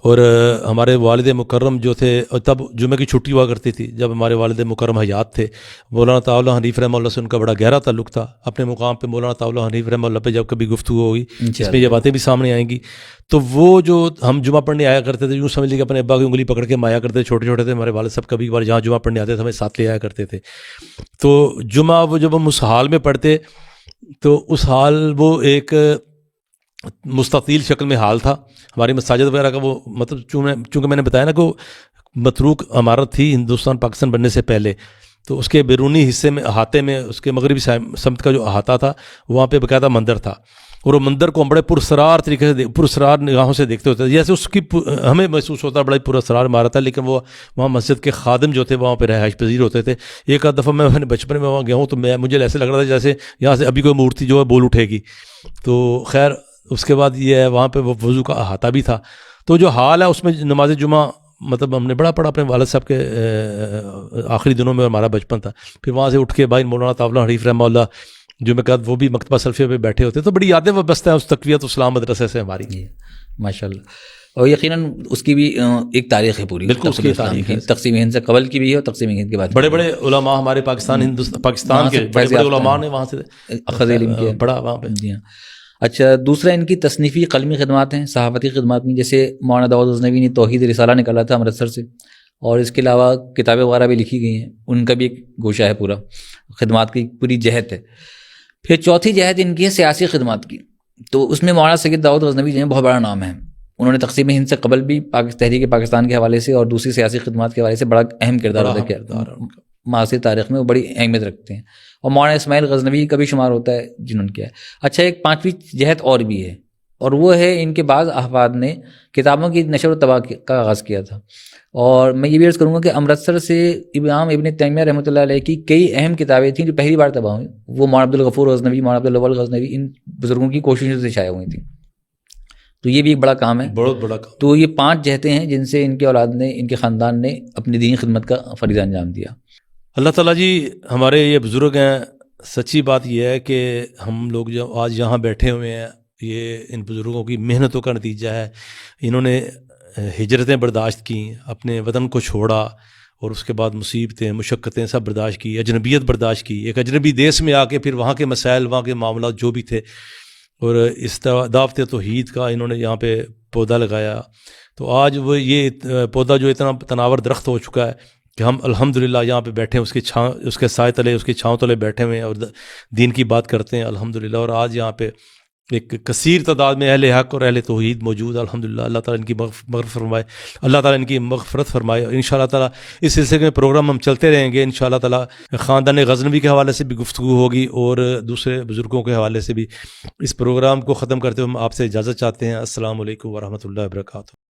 اور ہمارے والد مکرم جو تھے، اور تب جمعہ کی چھٹی ہوا کرتی تھی جب ہمارے والد مکرم حیات تھے، مولانا طاولہ حنیف رحمہ اللہ سے ان کا بڑا گہرا تعلق تھا. اپنے مقام پہ مولانا طاولہ حنیف رحمہ اللہ پہ جب کبھی گفتگو ہوگی اس میں یہ باتیں بھی سامنے آئیں گی. تو وہ جو ہم جمعہ پڑھنے آیا کرتے تھے، یوں سمجھ لیجیے کہ اپنے ابا کی انگلی پکڑ کے ہم آیا کرتے تھے، چھوٹے چھوٹے تھے ہمارے والد صاحب، کبھی کبھار جہاں جمعہ پڑھنے آتے تھے ہمیں ساتھ لے آیا کرتے تھے. تو جمعہ وہ جب ہم اس حال میں پڑھتے تو اس حال وہ ایک مستطیل شکل میں حال تھا. ہماری مساجد وغیرہ کا وہ مطلب چونکہ میں نے بتایا نا کہ وہ متروک عمارت تھی ہندوستان پاکستان بننے سے پہلے، تو اس کے بیرونی حصے میں احاطے میں اس کے مغربی سمت کا جو احاطہ تھا وہاں پہ باقاعدہ مندر تھا، اور وہ مندر کو ہم بڑے پراسرار طریقے سے پراسرار نگاہوں سے دیکھتے ہوتے تھے. جیسے اس کی ہمیں محسوس ہوتا بڑا پراسرار عمارت ہے، لیکن وہ وہاں مسجد کے خادم جو تھے وہاں پہ رہائش پذیر ہوتے تھے. ایک آدھ دفعہ میں اپنے بچپن میں وہاں گیا ہوں تو مجھے ایسے لگ رہا تھا جیسے یہاں سے ابھی کوئی مورتی جو ہے بول اٹھے گی. تو خیر اس کے بعد یہ ہے وہاں پہ وہ وضو کا احاطہ بھی تھا. تو جو حال ہے اس میں نماز جمعہ مطلب ہم نے بڑا پڑھا اپنے والد صاحب کے آخری دنوں میں، ہمارا بچپن تھا. پھر وہاں سے اٹھ کے بھائی مولانا طاولہ حنیف رحمہ اللہ جو میں کہا وہ بھی مکتبہ سلفیہ پہ بیٹھے ہوتے، تو بڑی یادیں وابستہ ہیں اس تقویت اسلام مدرسے سے ہماری. ماشاء اللہ. اور یقیناً اس کی بھی ایک تاریخ ہے پوری. بالکل اس کی تاریخ ہے، تقسیم ہند سے قبل کی بھی ہے اور تقسیم ہند کے بعد. بڑے بڑے علماء ہمارے پاکستان کے بڑے بڑے علماء نے وہاں سے اخذ علم کیا پڑھا وہاں پہ. جی ہاں. اچھا، دوسرا ان کی تصنیفی قلمی خدمات ہیں، صحافتی خدمات میں، جیسے مولانا داؤد غزنوی نے توحید رسالہ نکالا تھا امرتسر سے، اور اس کے علاوہ کتابیں وغیرہ بھی لکھی گئی ہیں. ان کا بھی ایک گوشہ ہے، پورا خدمات کی پوری جہت ہے. پھر چوتھی جہت ان کی ہے سیاسی خدمات کی. تو اس میں مولانا سید داؤد غزنوی جو ہیں بہت بڑا نام ہے. انہوں نے تقسیم ہند سے قبل بھی تحریک پاکستان کے حوالے سے اور دوسری سیاسی خدمات کے حوالے سے بڑا اہم کردار ادا کیا. معاصر تاریخ میں وہ بڑی اہمیت رکھتے ہیں. اور مولانا اسماعیل غزنوی کا بھی شمار ہوتا ہے جنہوں نے کیا ہے. اچھا، ایک پانچویں جہت اور بھی ہے، اور وہ ہے ان کے بعض احفاد نے کتابوں کی نشر و طباع کا آغاز کیا تھا. اور میں یہ بھی عرض کروں گا کہ امرتسر سے امام ابن تیمیہ رحمۃ اللہ علیہ کی کئی اہم کتابیں تھیں جو پہلی بار طبع ہوئیں. وہ مولانا عبدالغفور غزنوی، مولانا عبدالاول غزنوی، ان بزرگوں کی کوششوں سے شائع ہوئی تھیں. تو یہ بھی ایک بڑا کام ہے، بہت بڑا کام. تو یہ 5 جہتیں ہیں جن سے ان کے اولاد نے، ان کے خاندان نے اپنی دینی خدمت کا فریضہ انجام دیا. اللہ تعالیٰ جی ہمارے یہ بزرگ ہیں. سچی بات یہ ہے کہ ہم لوگ جو آج یہاں بیٹھے ہوئے ہیں یہ ان بزرگوں کی محنتوں کا نتیجہ ہے. انہوں نے ہجرتیں برداشت کیں، اپنے وطن کو چھوڑا، اور اس کے بعد مصیبتیں مشقتیں سب برداشت کی، اجنبیت برداشت کی. ایک اجنبی دیس میں آ کے پھر وہاں کے مسائل، وہاں کے معاملات جو بھی تھے، اور اس دعوت توحید کا انہوں نے یہاں پہ پودا لگایا. تو آج وہ یہ پودا جو اتنا تناور درخت ہو چکا ہے کہ ہم الحمدللہ یہاں پہ بیٹھے ہیں، اس کے سائے تلے، اس کی چھاؤں تلے بیٹھے ہوئے ہیں اور دین کی بات کرتے ہیں الحمدللہ. اور آج یہاں پہ ایک کثیر تعداد میں اہل حق اور اہل توحید موجود الحمدللہ. اللہ تعالیٰ ان کی مغفرت فرمائے، اللہ تعالیٰ ان کی مغفرت فرمائے. اور انشاءاللہ تعالیٰ اس سلسلے میں پروگرام ہم چلتے رہیں گے انشاءاللہ تعالیٰ. خاندان غزنوی کے حوالے سے بھی گفتگو ہوگی اور دوسرے بزرگوں کے حوالے سے بھی. اس پروگرام کو ختم کرتے ہوئے ہم آپ سے اجازت چاہتے ہیں. السلام علیکم ورحمۃ اللہ وبرکاتہ.